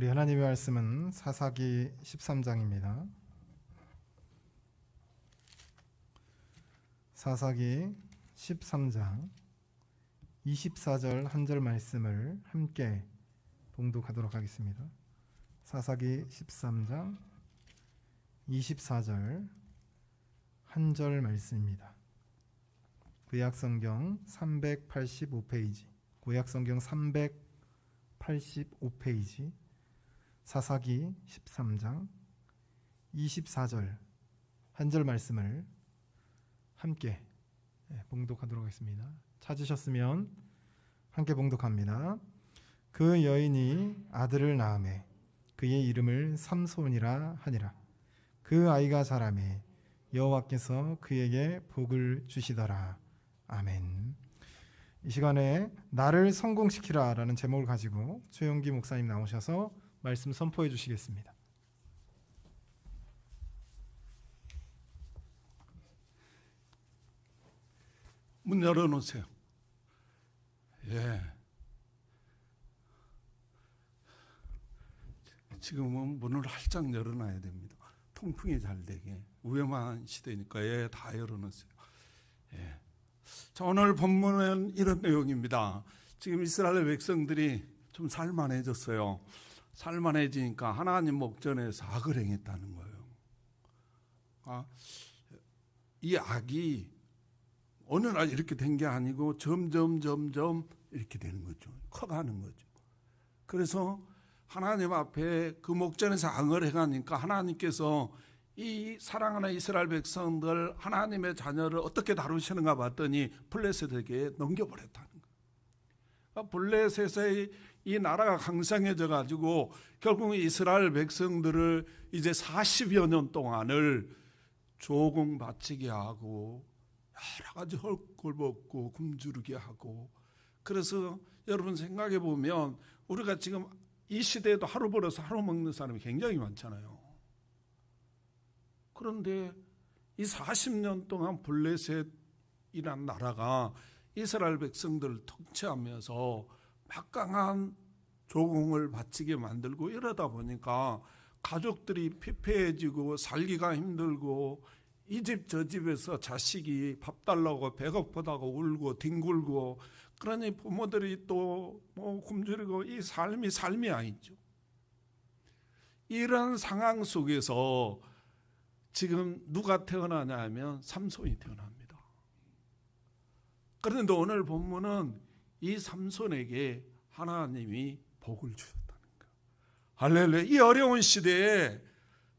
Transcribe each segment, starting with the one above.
우리 하나님의 말씀은 사사기 13장입니다. 사사기 13장 24절 한 절 말씀을 함께 봉독하도록 하겠습니다. 사사기 13장 24절 한 절 말씀입니다. 구약성경 385페이지, 구약성경 385페이지, 사사기 13장 24절 한 절 말씀을 함께 봉독하도록 하겠습니다. 찾으셨으면 함께 봉독합니다. 그 여인이 아들을 낳으매 그의 이름을 삼손이라 하니라. 그 아이가 자라매 여호와께서 그에게 복을 주시더라. 아멘. 이 시간에 나를 성공시키라 라는 제목을 가지고 최용기 목사님 나오셔서 말씀 선포해 주시겠습니다. 문 열어놓으세요. 지금은 문을 활짝 열어놔야 됩니다. 통풍이 잘 되게. 위험한 시대니까 다 열어놓으세요. 자, 오늘 본문은 이런 내용입니다. 지금 이스라엘 백성들이 좀 살만해졌어요. 살만해지니까 하나님 목전에서 악을 행했다는 거예요. 이 악이 어느 날 이렇게 된 게 아니고 점점 이렇게 되는 거죠. 커가는 거죠. 그래서 하나님 앞에 그 목전에서 악을 행하니까 하나님께서 이 사랑하는 이스라엘 백성들 하나님의 자녀를 어떻게 다루시는가 봤더니 블레셋에게 넘겨버렸다는 거예요. 블레셋의 이 나라가 강성해져 가지고 결국 이스라엘 백성들을 이제 40여 년 동안을 조공 바치게 하고 여러 가지 헐골벗고 굶주르게 하고. 그래서 여러분 생각해 보면 우리가 지금 이 시대에도 하루 벌어서 하루 먹는 사람이 굉장히 많잖아요. 그런데 이 40년 동안 블레셋이란 나라가 이스라엘 백성들을 통치하면서 막강한 조공을 바치게 만들고 이러다 보니까 가족들이 피폐해지고 살기가 힘들고 이 집 저 집에서 자식이 밥 달라고 배고프다고 울고 뒹굴고, 그러니 부모들이 또 굶주리고 이 삶이 아니죠. 이런 상황 속에서 지금 누가 태어나냐 하면 삼손이 태어납니다. 그런데 오늘 본문은 이 삼손에게 하나님이 복을 주셨다는 거예요. 할렐루야. 이 어려운 시대에,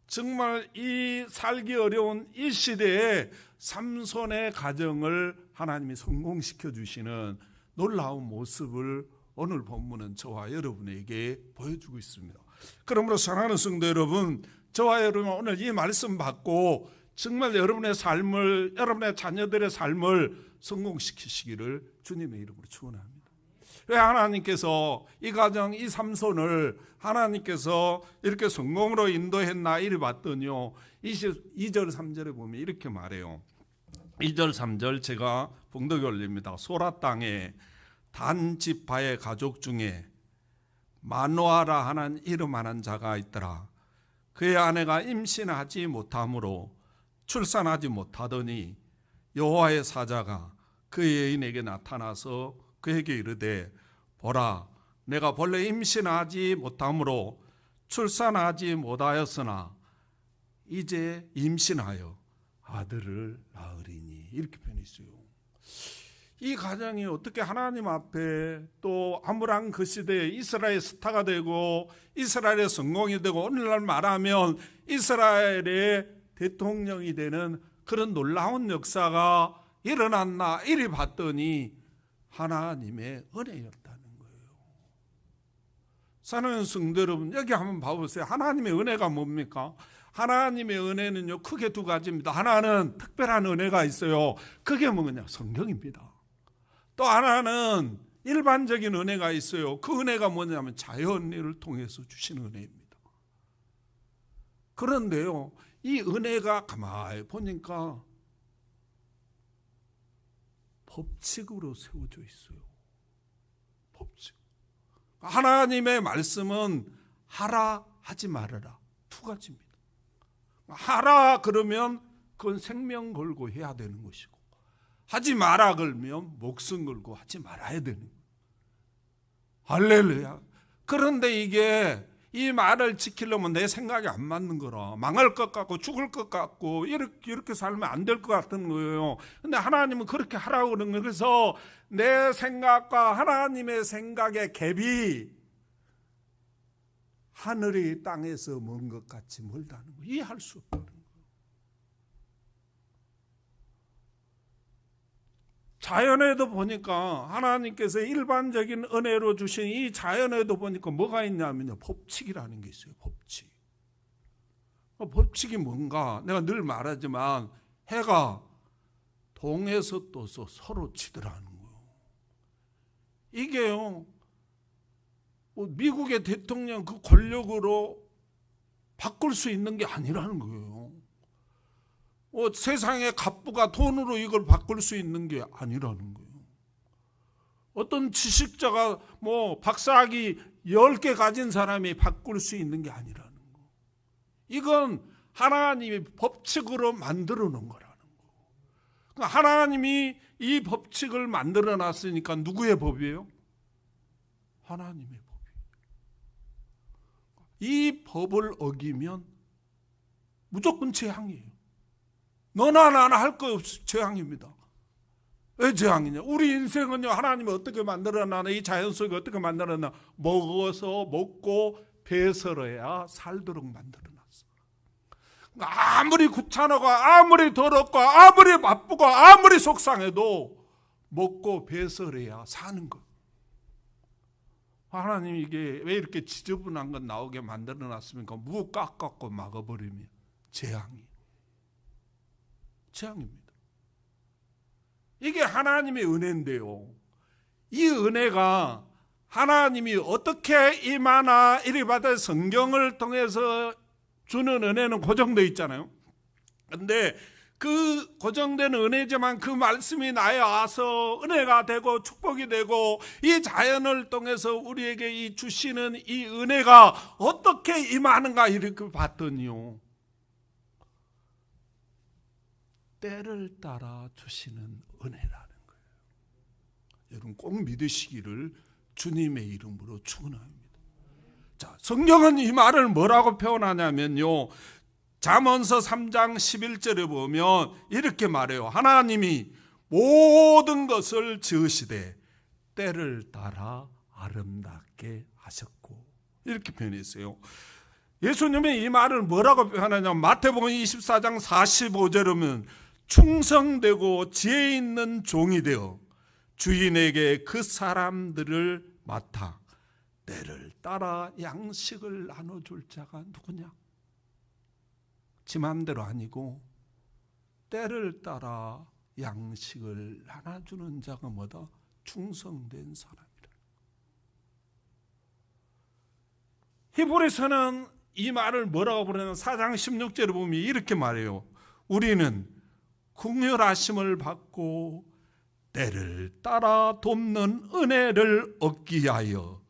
정말 이 살기 어려운 이 시대에 삼손의 가정을 하나님이 성공시켜 주시는 놀라운 모습을 오늘 본문은 저와 여러분에게 보여주고 있습니다. 그러므로 사랑하는 성도 여러분, 저와 여러분 오늘 이 말씀 받고 정말 여러분의 삶을, 여러분의 자녀들의 삶을 성공시키시기를 주님의 이름으로 축원합니다. 왜 하나님께서 이 가정, 이 삼손을 하나님께서 이렇게 성공으로 인도했나 이래 봤더니요, 2절 3절에 보면 이렇게 말해요. 2절 3절 제가 봉독에 올립니다. 소라 땅에 단 지파의 가족 중에 마노아라 하는 이름하는 자가 있더라. 그의 아내가 임신하지 못하므로 출산하지 못하더니 여호와의 사자가 그 여인에게 나타나서 그에게 이르되, 보라, 내가 본래 임신하지 못하므로 출산하지 못하였으나 이제 임신하여 아들을 낳으리니. 이렇게 표현했어요. 이 가정이 어떻게 하나님 앞에 또 아무랑 그 시대에 이스라엘 스타가 되고 이스라엘의 성공이 되고 오늘날 말하면 이스라엘의 대통령이 되는 그런 놀라운 역사가 일어났나 이리 봤더니 하나님의 은혜였다는 거예요. 사랑하는 성도 여러분, 여기 한번 봐보세요. 하나님의 은혜가 뭡니까? 하나님의 은혜는요, 크게 두 가지입니다. 하나는 특별한 은혜가 있어요. 그게 뭐냐? 성경입니다. 또 하나는 일반적인 은혜가 있어요. 그 은혜가 뭐냐면 자연일을 통해서 주시는 은혜입니다. 그런데요, 이 은혜가 가만히 보니까 법칙으로 세워져 있어요. 법칙. 하나님의 말씀은 하라 하지 말아라 두 가지입니다. 하라 그러면 그건 생명 걸고 해야 되는 것이고, 하지 마라 그러면 목숨 걸고 하지 말아야 되는 거예요. 할렐루야. 그런데 이 말을 지키려면 내 생각이 안 맞는 거라, 망할 것 같고 죽을 것 같고 이렇게 살면 안 될 것 같은 거예요. 근데 하나님은 그렇게 하라고 그러는 거예요. 그래서 내 생각과 하나님의 생각의 갭이 하늘이 땅에서 먼 것 같이 멀다는 거, 이해할 수 없다는 거예요. 자연에도 보니까 하나님께서 일반적인 은혜로 주신 이 자연에도 보니까 뭐가 있냐면요, 법칙이라는 게 있어요. 법칙. 법칙이 뭔가, 내가 늘 말하지만 해가 동에서 떠서 서로 치더라는 거예요. 이게요, 미국의 대통령 그 권력으로 바꿀 수 있는 게 아니라는 거예요. 세상의 갑부가 돈으로 이걸 바꿀 수 있는 게 아니라는 거예요. 어떤 지식자가 박사학위 10개 가진 사람이 바꿀 수 있는 게 아니라는 거. 이건 하나님이 법칙으로 만들어 놓은 거라는 거. 그러니까 하나님이 이 법칙을 만들어 놨으니까 누구의 법이에요? 하나님의 법이에요. 이 법을 어기면 무조건 재앙이에요. 너나 나나 할 거 없이 재앙입니다. 왜 재앙이냐? 우리 인생은요, 하나님이 어떻게 만들어놨나, 이 자연 속에 어떻게 만들어놨나, 먹어서 먹고 배설해야 살도록 만들어놨어. 아무리 귀찮고 아무리 더럽고 아무리 바쁘고 아무리 속상해도 먹고 배설해야 사는 거. 하나님이 이게 왜 이렇게 지저분한 건 나오게 만들어놨습니까? 무 깎고 막아버리면 재앙입니다. 이게 하나님의 은혜인데요, 이 은혜가 하나님이 어떻게 임하나 이리 받아 성경을 통해서 주는 은혜는 고정되어 있잖아요. 그런데 그 고정된 은혜지만 그 말씀이 나에 와서 은혜가 되고 축복이 되고 이 자연을 통해서 우리에게 이 주시는 이 은혜가 어떻게 임하는가 이렇게 봤더니요, 때를 따라 주시는 은혜라는 거예요. 여러분 꼭 믿으시기를 주님의 이름으로 축원합니다. 자, 성경은 이 말을 뭐라고 표현하냐면요, 잠언서 3장 11절에 보면 이렇게 말해요. 하나님이 모든 것을 지으시되 때를 따라 아름답게 하셨고, 이렇게 표현했어요. 예수님이 이 말을 뭐라고 표현하냐면 마태복음 24장 45절에 보면 충성되고 지혜 있는 종이 되어 주인에게 그 사람들을 맡아 때를 따라 양식을 나눠줄 자가 누구냐? 지 맘대로 아니고 때를 따라 양식을 나눠주는 자가 뭐다? 충성된 사람이라. 히브리서는 이 말을 뭐라고 부르냐면 4장 16절에 보면 이렇게 말해요. 우리는 긍휼하심을 받고 때를 따라 돕는 은혜를 얻기 위하여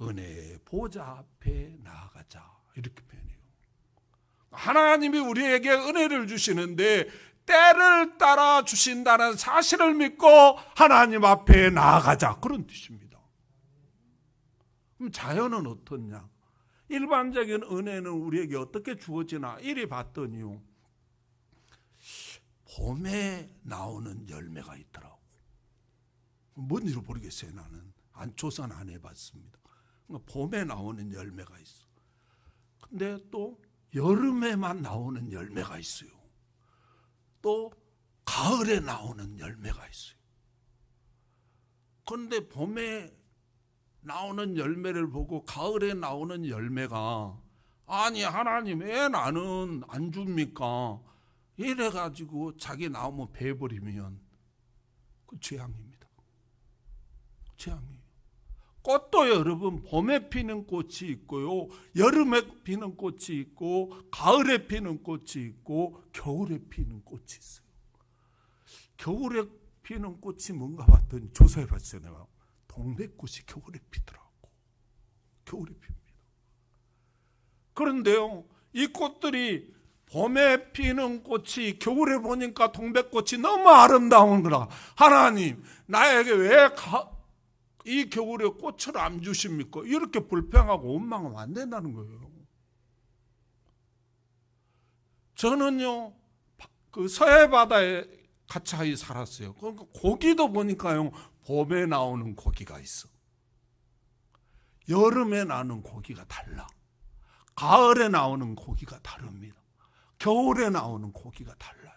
은혜의 보좌 앞에 나아가자, 이렇게 표현해요. 하나님이 우리에게 은혜를 주시는데 때를 따라 주신다는 사실을 믿고 하나님 앞에 나아가자, 그런 뜻입니다. 그럼 자연은 어떻냐? 일반적인 은혜는 우리에게 어떻게 주어지나 이리 봤더니요, 봄에 나오는 열매가 있더라고. 뭔지를 모르겠어요. 나는 조사는 안 해봤습니다. 봄에 나오는 열매가 있어. 근데 또 여름에만 나오는 열매가 있어요. 또 가을에 나오는 열매가 있어요. 그런데 봄에 나오는 열매를 보고 가을에 나오는 열매가, 아니 하나님 왜 나는 안 줍니까? 이래가지고 자기 나오면 베버리면 그 재앙입니다. 재앙이에요. 꽃도 여러분 봄에 피는 꽃이 있고요, 여름에 피는 꽃이 있고, 가을에 피는 꽃이 있고, 겨울에 피는 꽃이 있어요. 겨울에 피는 꽃이 뭔가 봤더니 조사해봤어요. 내가 동백꽃이 겨울에 피더라고. 겨울에 핍니다. 그런데요, 이 꽃들이 봄에 피는 꽃이 겨울에 보니까 동백꽃이 너무 아름다운 거라. 하나님, 나에게 왜 이 겨울에 꽃을 안 주십니까? 이렇게 불평하고 원망하면 안 된다는 거예요. 저는요, 그 서해 바다에 가차이 살았어요. 그러니까 고기도 보니까요, 봄에 나오는 고기가 있어. 여름에 나오는 고기가 달라. 가을에 나오는 고기가 다릅니다. 겨울에 나오는 고기가 달라요.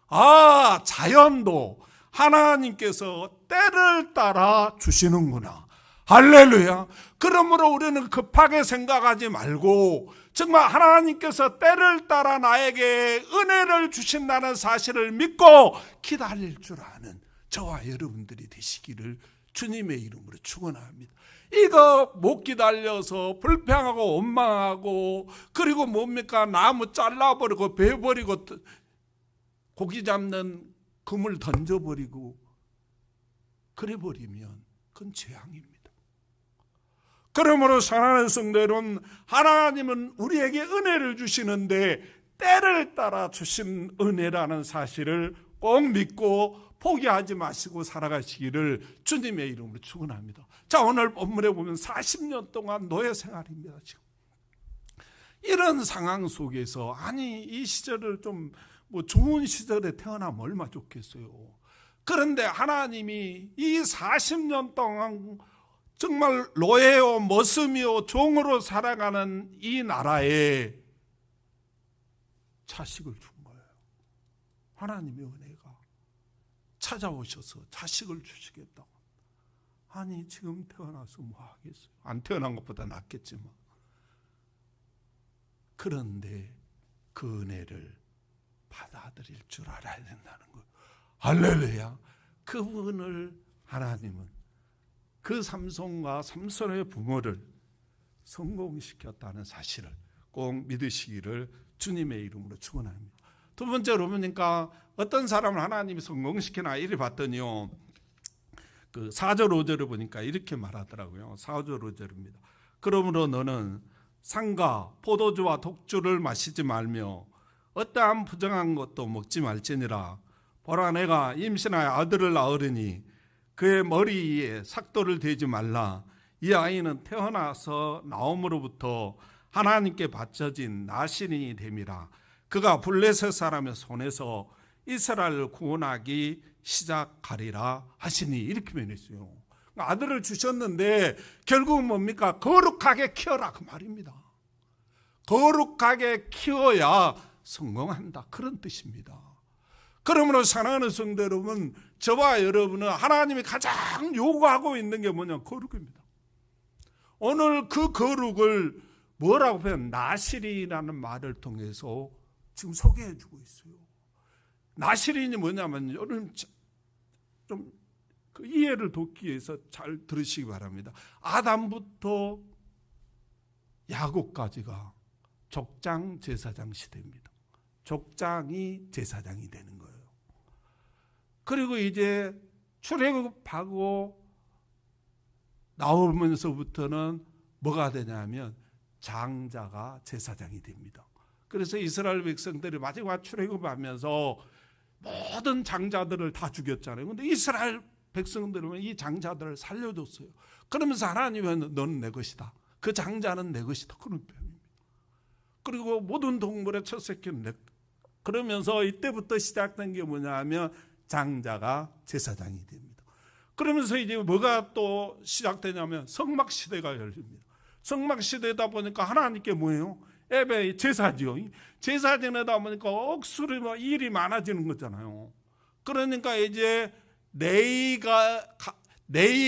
아, 자연도 하나님께서 때를 따라 주시는구나. 할렐루야. 그러므로 우리는 급하게 생각하지 말고 정말 하나님께서 때를 따라 나에게 은혜를 주신다는 사실을 믿고 기다릴 줄 아는 저와 여러분들이 되시기를 주님의 이름으로 축원합니다. 이거 못 기다려서 불평하고 원망하고, 그리고 뭡니까, 나무 잘라버리고 베버리고 고기 잡는 금을 던져버리고 그래버리면 그건 재앙입니다. 그러므로 사랑하는 성도 여러분, 하나님은 우리에게 은혜를 주시는데 때를 따라 주신 은혜라는 사실을 꼭 믿고 포기하지 마시고 살아가시기를 주님의 이름으로 축원합니다. 자, 오늘 본문에 보면 40년 동안 노예 생활입니다. 지금 이런 상황 속에서, 아니 이 시절을 좀 뭐 좋은 시절에 태어나면 얼마나 좋겠어요. 그런데 하나님이 이 40년 동안 정말 노예요 머슴이요 종으로 살아가는 이 나라에 자식을 준 거예요. 하나님의 은혜가 찾아오셔서 자식을 주시겠다고. 아니 지금 태어나서 뭐 하겠어요. 안 태어난 것보다 낫겠지만. 그런데 그 은혜를 받아들일 줄 알아야 된다는 거예요. 할렐루야. 그분을 하나님은 그 삼손과 삼손의 부모를 성공시켰다는 사실을 꼭 믿으시기를 주님의 이름으로 축원합니다. 두 번째로 보니까 어떤 사람을 하나님이 성공시키나 이리 봤더니요, 그 4절 5절을 보니까 이렇게 말하더라고요. 4절 5절입니다. 그러므로 너는 상과 포도주와 독주를 마시지 말며 어떠한 부정한 것도 먹지 말지니라. 보라, 내가 임신하여 아들을 낳으리니 그의 머리에 삭도를 대지 말라. 이 아이는 태어나서 나옴으로부터 하나님께 바쳐진 나신이 됨이라. 그가 블레셋 사람의 손에서 이스라엘을 구원하기 시작하리라 하시니. 이렇게 표현했어요. 아들을 주셨는데 결국은 뭡니까? 거룩하게 키워라 그 말입니다. 거룩하게 키워야 성공한다, 그런 뜻입니다. 그러므로 사랑하는 성도 여러분, 저와 여러분은 하나님이 가장 요구하고 있는 게 뭐냐? 거룩입니다. 오늘 그 거룩을 뭐라고 표현? 나실이라는 말을 통해서 지금 소개해 주고 있어요. 나실인이 뭐냐면, 여러분 좀 그 이해를 돕기 위해서 잘 들으시기 바랍니다. 아담부터 야곱까지가 족장 제사장 시대입니다. 족장이 제사장이 되는 거예요. 그리고 이제 출애굽하고 나오면서부터는 뭐가 되냐면 장자가 제사장이 됩니다. 그래서 이스라엘 백성들이 마지막 출애굽하면서 모든 장자들을 다 죽였잖아요. 그런데 이스라엘 백성들은 이 장자들을 살려줬어요. 그러면서 하나님은 너는 내 것이다, 그 장자는 내 것이다, 그런 표현입니다. 그리고 모든 동물의 첫 새끼는 내. 그러면서 이때부터 시작된 게 뭐냐 하면 장자가 제사장이 됩니다. 그러면서 이제 뭐가 또 시작되냐면 성막 시대가 열립니다. 성막 시대다 보니까 하나님께 뭐예요? 예배 제사지요. 제사 지내다 보니까 억수로 일이 많아지는 거잖아요. 그러니까 이제 네이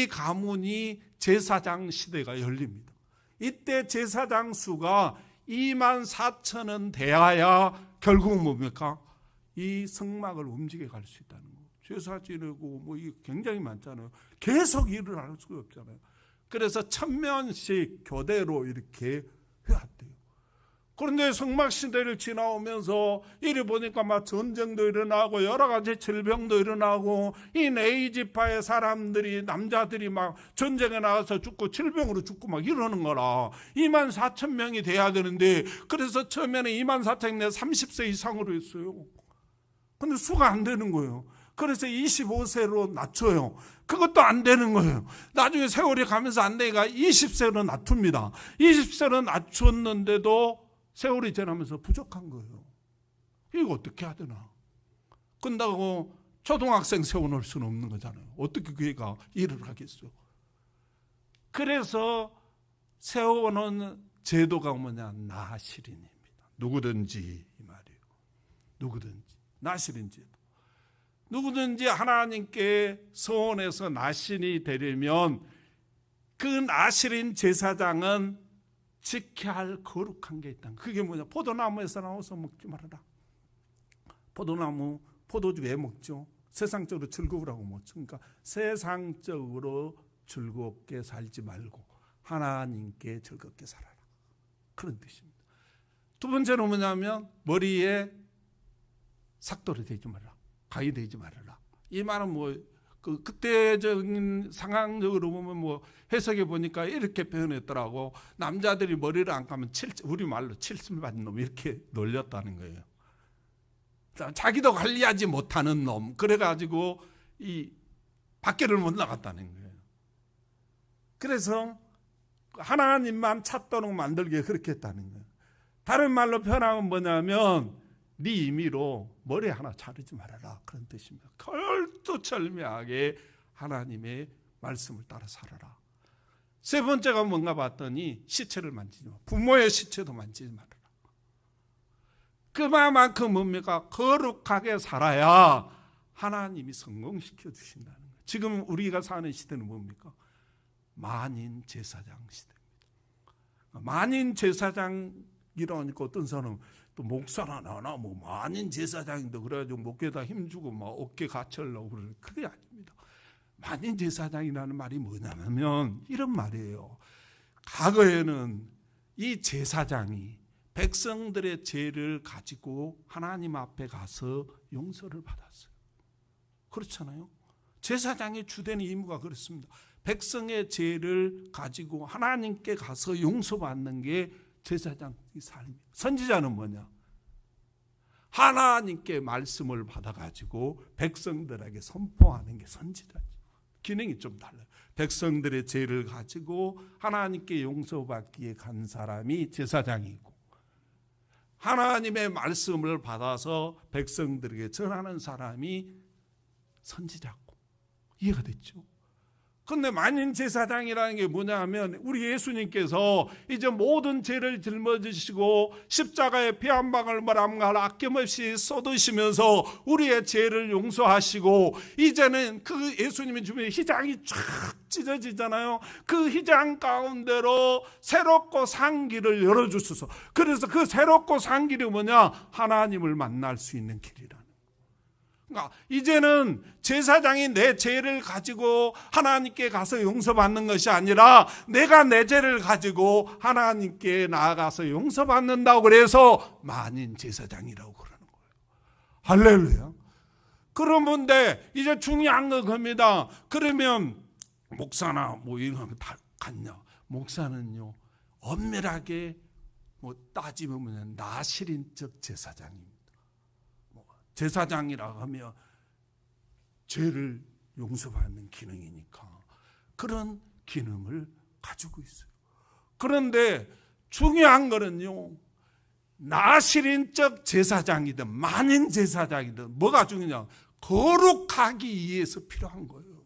가문이 제사장 시대가 열립니다. 이때 제사장 수가 24,000은 돼야 결국 뭡니까? 이 성막을 움직여 갈 수 있다는 거. 제사 지내고 뭐 이게 굉장히 많잖아요. 계속 일을 할 수가 없잖아요. 그래서 1000명씩 교대로 이렇게 해왔대요. 그런데 성막시대를 지나오면서 이리 보니까 막 전쟁도 일어나고 여러 가지 질병도 일어나고 이 네이지파의 사람들이 남자들이 막 전쟁에 나가서 죽고 질병으로 죽고 막 이러는 거라. 24,000명이 돼야 되는데 그래서 처음에는 24,000명 30세 이상으로 했어요. 근데 수가 안 되는 거예요. 그래서 25세로 낮춰요. 그것도 안 되는 거예요. 나중에 세월이 가면서 안 되니까 20세로 낮춥니다. 20세로 낮췄는데도 세월이 지나면서 부족한 거예요. 이거 어떻게 해야 되나? 끝나고 초등학생 세워놓을 수는 없는 거잖아요. 어떻게 그 애가 일을 하겠어요? 그래서 세워놓은 제도가 뭐냐? 나실인입니다. 누구든지 이 말이에요. 누구든지 나실인 제도. 누구든지 하나님께 서원해서 나실이 되려면 그 나실인 제사장은 지켜야 할 거룩한 게 있다. 그게 뭐냐? 포도나무에서 나와서 먹지 말아라. 포도나무, 포도주 왜 먹죠? 세상적으로 즐거우라고 먹죠. 그러니까 세상적으로 즐겁게 살지 말고 하나님께 즐겁게 살아라. 그런 뜻입니다. 두 번째는 뭐냐면 머리에 삭도를 대지 말아라. 가위 대지 말아라. 이 말은 뭐 그때적인 상황적으로 보면 뭐 해석해 보니까 이렇게 표현했더라고. 남자들이 머리를 안 감으면 우리 말로 칠순 받는 놈 이렇게 놀렸다는 거예요. 자기도 관리하지 못하는 놈. 그래가지고 이 밖에를 못 나갔다는 거예요. 그래서 하나님만 찾도록 만들게 그렇게 했다는 거예요. 다른 말로 표현하면 뭐냐면 네 임의로 머리 하나 자르지 말아라. 그런 뜻입니다. 걸두철미하게 하나님의 말씀을 따라 살아라. 세 번째가 뭔가 봤더니 시체를 만지지 마. 부모의 시체도 만지지 말아라. 그만큼 뭡니까? 거룩하게 살아야 하나님이 성공시켜 주신다는 거예요. 지금 우리가 사는 시대는 뭡니까? 만인 제사장 시대입니다. 만인 제사장이라니까 어떤 사람은 또 목사나 나나 뭐 만인 제사장인데 그래가지고 목에다 힘주고 막 어깨 갖추려고 그러는 그게 아닙니다. 만인 제사장이라는 말이 뭐냐면 이런 말이에요. 과거에는 이 제사장이 백성들의 죄를 가지고 하나님 앞에 가서 용서를 받았어요. 그렇잖아요. 제사장의 주된 임무가 그렇습니다. 백성의 죄를 가지고 하나님께 가서 용서받는 게 제사장의 삶이에요. 선지자는 뭐냐? 하나님께 말씀을 받아가지고 백성들에게 선포하는 게 선지자죠. 기능이 좀 달라요. 백성들의 죄를 가지고 하나님께 용서받기에 간 사람이 제사장이고 하나님의 말씀을 받아서 백성들에게 전하는 사람이 선지자고. 이해가 됐죠? 그런데 만인 제사장이라는 게 뭐냐 하면 우리 예수님께서 이제 모든 죄를 짊어지시고 십자가에 피 한 방울 아낌없이 쏟으시면서 우리의 죄를 용서하시고 이제는 그 예수님의 주변에 휘장이 쫙 찢어지잖아요. 그 휘장 가운데로 새롭고 산 길을 열어주소서. 그래서 그 새롭고 산 길이 뭐냐? 하나님을 만날 수 있는 길이라. 그러니까 이제는 제사장이 내 죄를 가지고 하나님께 가서 용서받는 것이 아니라 내가 내 죄를 가지고 하나님께 나아가서 용서받는다고 그래서 만인 제사장이라고 그러는 거예요. 할렐루야. 그런데 이제 중요한 건 겁니다. 그러면 목사나 뭐 이런 거 다 같냐? 목사는요 엄밀하게 뭐 따지면 나실인적 제사장입니다. 제사장이라고 하면 죄를 용서받는 기능이니까 그런 기능을 가지고 있어요. 그런데 중요한 거는요, 나실인적 제사장이든 만인 제사장이든 뭐가 중요냐? 거룩하기 위해서 필요한 거예요.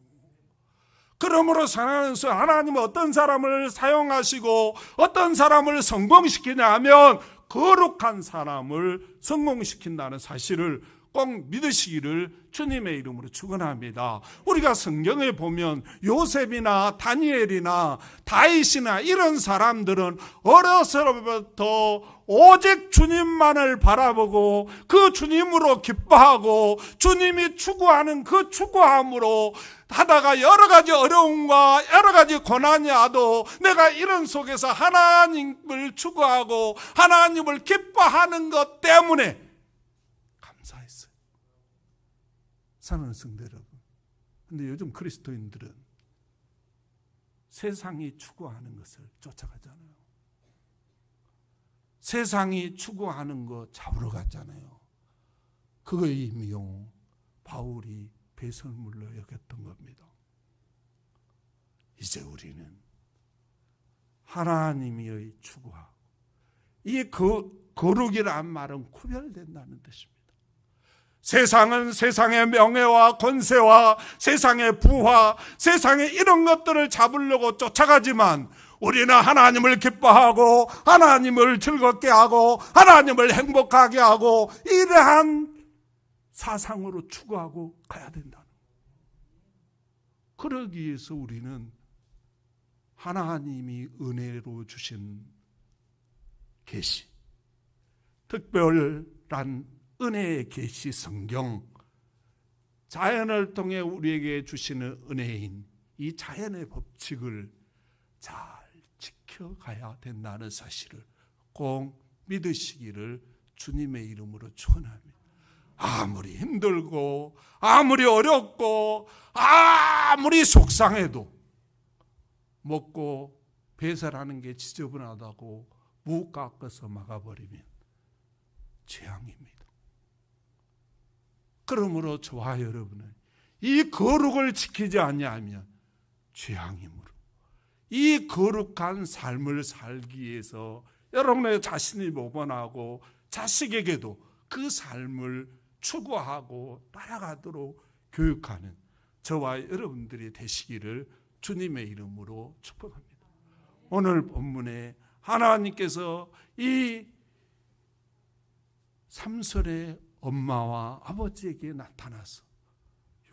그러므로 하나님은 어떤 사람을 사용하시고 어떤 사람을 성공시키냐 하면 거룩한 사람을 성공시킨다는 사실을 꼭 믿으시기를 주님의 이름으로 축원합니다. 우리가 성경에 보면 요셉이나 다니엘이나 다윗이나 이런 사람들은 어려서부터 오직 주님만을 바라보고 그 주님으로 기뻐하고 주님이 추구하는 그 추구함으로 하다가 여러 가지 어려움과 여러 가지 고난이 와도 내가 이런 속에서 하나님을 추구하고 하나님을 기뻐하는 것 때문에 감사했어요. 사랑하는 성도 여러분, 근데 요즘 그리스도인들은 세상이 추구하는 것을 쫓아가잖아요. 세상이 추구하는 거 잡으러 갔잖아요. 그거의 의미요, 바울이 배설물로 여겼던 겁니다. 이제 우리는 하나님의 추구하고 이 거룩이란 말은 구별된다는 뜻입니다. 세상은 세상의 명예와 권세와 세상의 부와 세상의 이런 것들을 잡으려고 쫓아가지만 우리는 하나님을 기뻐하고 하나님을 즐겁게 하고 하나님을 행복하게 하고 이러한 사상으로 추구하고 가야 된다는 거예요. 그러기 위해서 우리는 하나님이 은혜로 주신 계시, 특별한 은혜의 계시 성경, 자연을 통해 우리에게 주시는 은혜인 이 자연의 법칙을 잘 지켜가야 된다는 사실을 꼭 믿으시기를 주님의 이름으로 축원합니다. 아무리 힘들고 아무리 어렵고 아무리 속상해도 먹고 배설하는 게 지저분하다고 무 깎아서 막아버리면 재앙입니다. 그러므로 저와 여러분은 이 거룩을 지키지 아니하면 재앙이므로 이 거룩한 삶을 살기 위해서 여러분의 자신이 모범하고 자식에게도 그 삶을 추구하고 따라가도록 교육하는 저와 여러분들이 되시기를 주님의 이름으로 축복합니다. 오늘 본문에 하나님께서 이 삼손의 엄마와 아버지에게 나타나서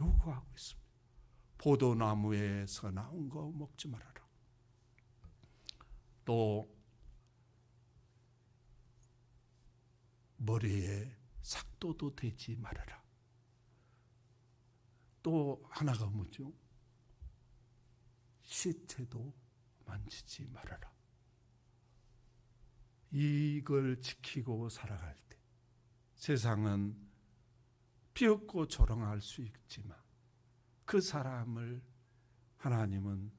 요구하고 있습니다. 포도나무에서 나온 거 먹지 말아라. 또 머리에 삭도도 대지 말아라. 또 하나가 뭐죠? 시체도 만지지 말아라. 이걸 지키고 살아갈 때 세상은 비웃고 조롱할 수 있지만 그 사람을 하나님은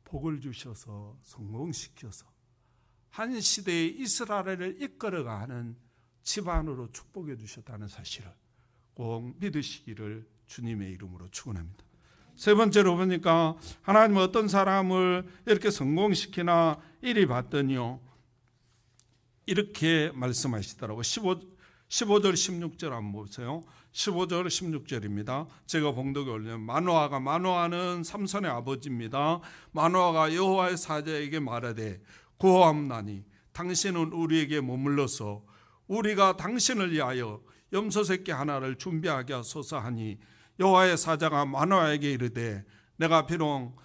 복을 주셔서 성공시켜서 한 시대의 이스라엘을 이끌어가는 집안으로 축복해 주셨다는 사실을 꼭 믿으시기를 주님의 이름으로 축원합니다. 세 번째로 보니까 하나님은 어떤 사람을 이렇게 성공시키나 이리 봤더니요, 이렇게 말씀하시더라고요. 15절 16절 한번 보세요. 15절 16절입니다. 제가 봉독에 올리면 마노아는 삼손의 아버지입니다. 마노아가 여호와의 사자에게 말하되 고함나니 당신은 우리에게 머물러서 우리가 당신을 위하여 염소 새끼 하나를 준비하게 하소서 하니 여호와의 사자가 마노아에게 이르되 내가 비록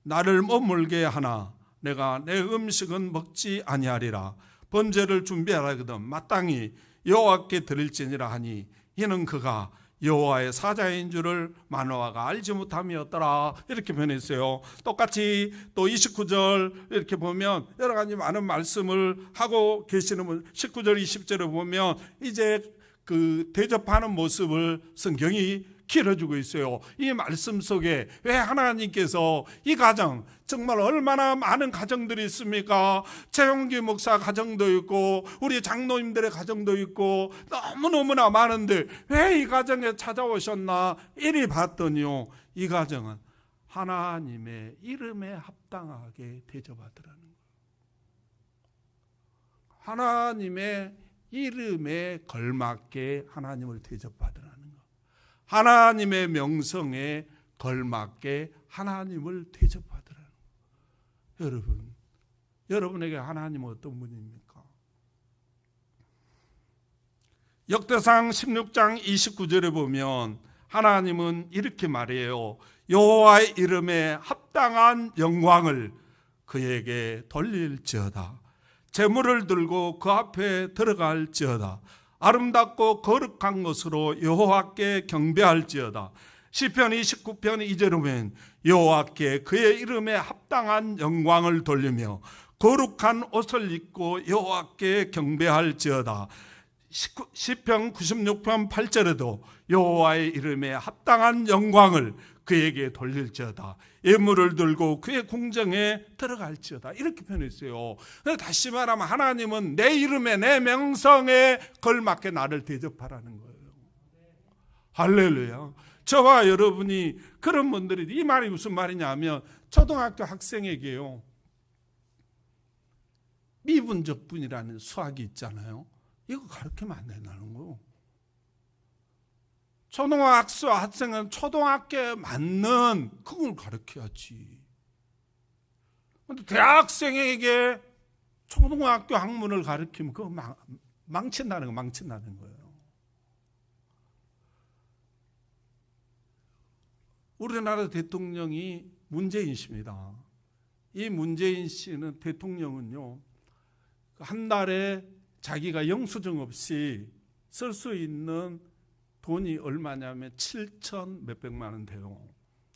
나를 머물게 하나 내가 내 음식은 먹지 아니하리라. 번제를 준비하라거든 마땅히 여호와께 드릴지니라 하니 이는 그가 여호와의 사자인 줄을 마노아가 알지 못함이었더라. 이렇게 변했어요. 똑같이 또 29절 이렇게 보면 여러 가지 많은 말씀을 하고 계시는 분, 19절 20절에 보면 이제 그 대접하는 모습을 성경이 길어주고 있어요. 이 말씀 속에 왜 하나님께서 이 가정, 정말 얼마나 많은 가정들이 있습니까? 최용기 목사 가정도 있고 우리 장로님들의 가정도 있고 너무너무나 많은데 왜 이 가정에 찾아오셨나 이리 봤더니요, 이 가정은 하나님의 이름에 합당하게 대접하더라는 거예요. 하나님의 이름에 걸맞게 하나님을 대접받으라는 거예요. 하나님의 명성에 걸맞게 하나님을 대접하더라는 거예요. 여러분에게 하나님은 어떤 분입니까? 역대상 16장 29절에 보면 하나님은 이렇게 말해요. 여호와의 이름에 합당한 영광을 그에게 돌릴지어다. 제물을 들고 그 앞에 들어갈지어다. 아름답고 거룩한 것으로 여호와께 경배할지어다. 시편 29편 2절에 보면 여호와께 그의 이름에 합당한 영광을 돌리며 거룩한 옷을 입고 여호와께 경배할지어다. 시편 96편 8절에도 여호와의 이름에 합당한 영광을 그에게 돌릴지어다. 예물을 들고 그의 궁정에 들어갈지어다. 이렇게 표현했어요. 다시 말하면 하나님은 내 이름에 내 명성에 걸맞게 나를 대접하라는 거예요. 할렐루야. 저와 여러분이 그런 분들이, 이 말이 무슨 말이냐면 초등학교 학생에게요, 미분적분이라는 수학이 있잖아요. 이거 가르치면 안 된다는 거예요. 초등학교 학생은 초등학교에 맞는 그걸 가르쳐야지. 근데 대학생에게 초등학교 학문을 가르치면 그거 망친다는 거예요. 우리나라 대통령이 문재인 씨입니다. 이 문재인 씨는 대통령은요, 한 달에 자기가 영수증 없이 쓸 수 있는 돈이 얼마냐면 7천 몇백만 원 돼요.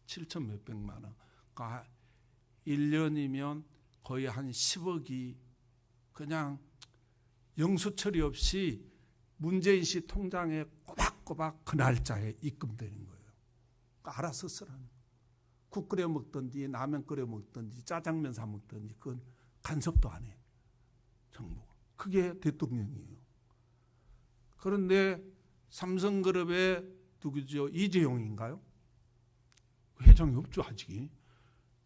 7천 몇백만 원. 그러니까 1년이면 거의 한 10억이 그냥 영수 처리 없이 문재인 씨 통장에 꼬박꼬박 그 날짜에 입금되는 거예요. 그러니까 알아서 쓰라는 거예요. 국 끓여 먹든지 라면 끓여 먹든지 짜장면 사 먹든지 그건 간섭도 안 해. 정부가. 그게 대통령이에요. 그런데 삼성그룹의 누구죠? 이재용인가요? 회장이 없죠, 아직.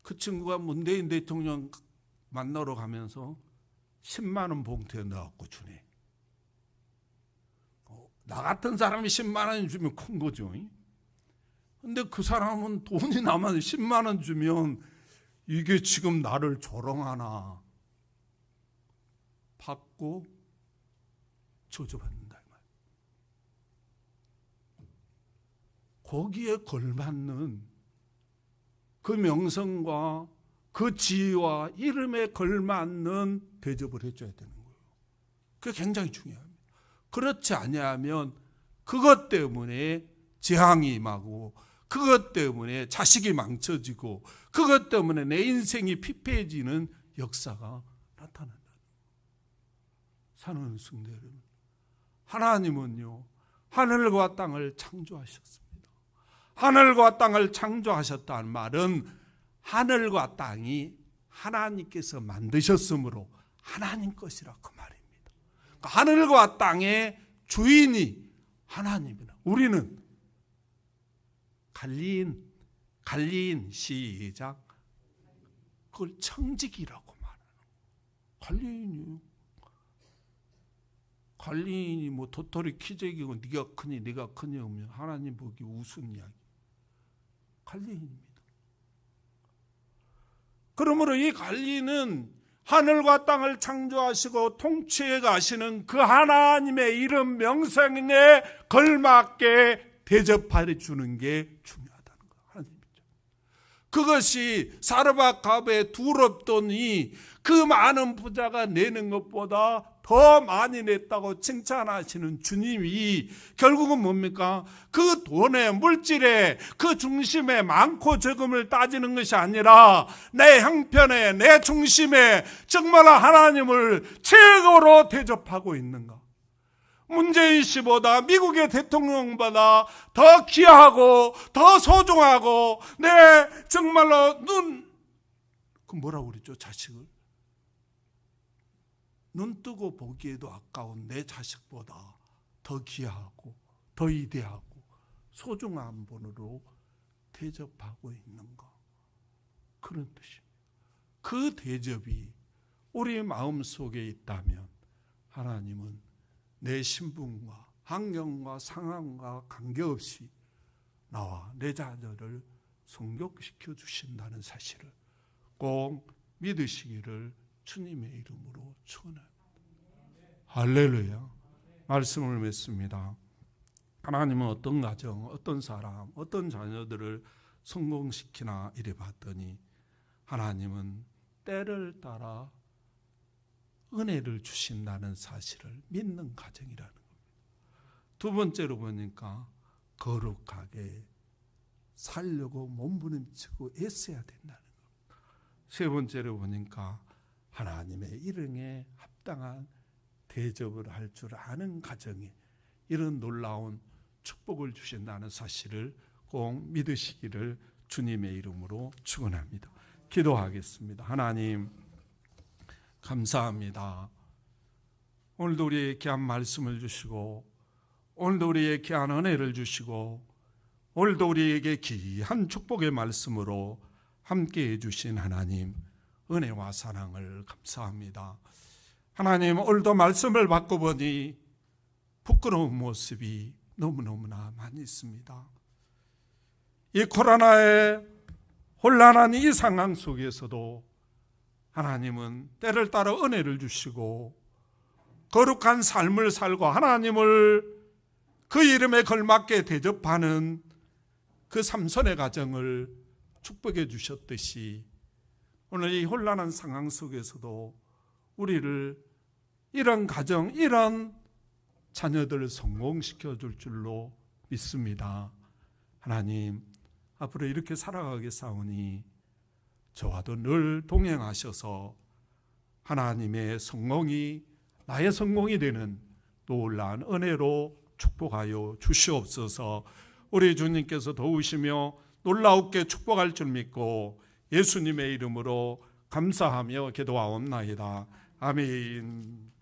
그 친구가 문재인 대통령 만나러 가면서 10만 원 봉투에 넣어갖고 주네. 나 같은 사람이 10만 원 주면 큰 거죠. 근데 그 사람은 돈이 남아서 10만 원 주면 이게 지금 나를 조롱하나 받고 저주받는다. 거기에 걸맞는 그 명성과 그 지위와 이름에 걸맞는 대접을 해줘야 되는 거예요. 그게 굉장히 중요합니다. 그렇지 아니하면 그것 때문에 재앙이 임하고, 그것 때문에 자식이 망쳐지고, 그것 때문에 내 인생이 피폐해지는 역사가 나타난다. 사랑하는 성도 여러분, 하나님은요, 하늘과 땅을 창조하셨습니다. 하늘과 땅을 창조하셨다는 말은 하늘과 땅이 하나님께서 만드셨으므로 하나님 것이라 그 말입니다. 그러니까 하늘과 땅의 주인이 하나님이다. 우리는 갈리인 시작, 그걸 청직이라고 말하는 거예요. 갈리인이 뭐 도토리 키재기고 네가 크니 네가 크니 하면 하나님 보기 우스운 이야기. 갈리인입니다. 그러므로 이 갈리인은 하늘과 땅을 창조하시고 통치해 가시는 그 하나님의 이름 명성에 걸맞게 대접해 주는 게 중요하다는 거예요. 하나님이죠. 그것이 사르밧갑의 두렵더니 그 많은 부자가 내는 것보다 더 많이 냈다고 칭찬하시는 주님이 결국은 뭡니까? 그 돈의 물질의 그 중심에 많고 적음을 따지는 것이 아니라 내 형편에, 내 중심에 정말 하나님을 최고로 대접하고 있는가? 문재인 씨보다, 미국의 대통령보다 더 귀하고 더 소중하고, 내 정말로 그 뭐라고 그랬죠? 자식을 눈 뜨고 보기에도 아까운 내 자식보다 더 귀하고 더 위대하고 소중한 분으로 대접하고 있는가? 그런 뜻입니다. 그 대접이 우리 마음속에 있다면 하나님은 내 신분과 환경과 상황과 관계없이 나와 내 자녀를 성육시켜 주신다는 사실을 꼭 믿으시기를 주님의 이름으로 축원합니다. 할렐루야. 말씀을 맺습니다. 하나님은 어떤 가정, 어떤 사람, 어떤 자녀들을 성공시키나 이래 봤더니 하나님은 때를 따라 은혜를 주신다는 사실을 믿는 가정이라는 겁니다. 두 번째로 보니까 거룩하게 살려고 몸부림치고 애써야 된다는 겁니다. 세 번째로 보니까 하나님의 이름에 합당한 대접을 할 줄 아는 가정에 이런 놀라운 축복을 주신다는 사실을 꼭 믿으시기를 주님의 이름으로 축원합니다. 기도하겠습니다. 하나님 감사합니다. 오늘도 우리에게 귀한 말씀을 주시고 오늘도 우리에게 귀한 은혜를 주시고 오늘도 우리에게 귀한 축복의 말씀으로 함께해 주신 하나님 은혜와 사랑을 감사합니다. 하나님 오늘도 말씀을 받고 보니 부끄러운 모습이 너무너무나 많이 있습니다. 이 코로나의 혼란한 이 상황 속에서도 하나님은 때를 따라 은혜를 주시고 거룩한 삶을 살고 하나님을 그 이름에 걸맞게 대접하는 그 삼손의 가정을 축복해 주셨듯이 오늘 이 혼란한 상황 속에서도 우리를 이런 가정, 이런 자녀들을 성공시켜 줄 줄로 믿습니다. 하나님 앞으로 이렇게 살아가겠사오니 저와도 늘 동행하셔서 하나님의 성공이 나의 성공이 되는 놀라운 은혜로 축복하여 주시옵소서. 우리 주님께서 도우시며 놀라우게 축복할 줄 믿고 예수님의 이름으로 감사하며 기도하옵나이다. 아멘.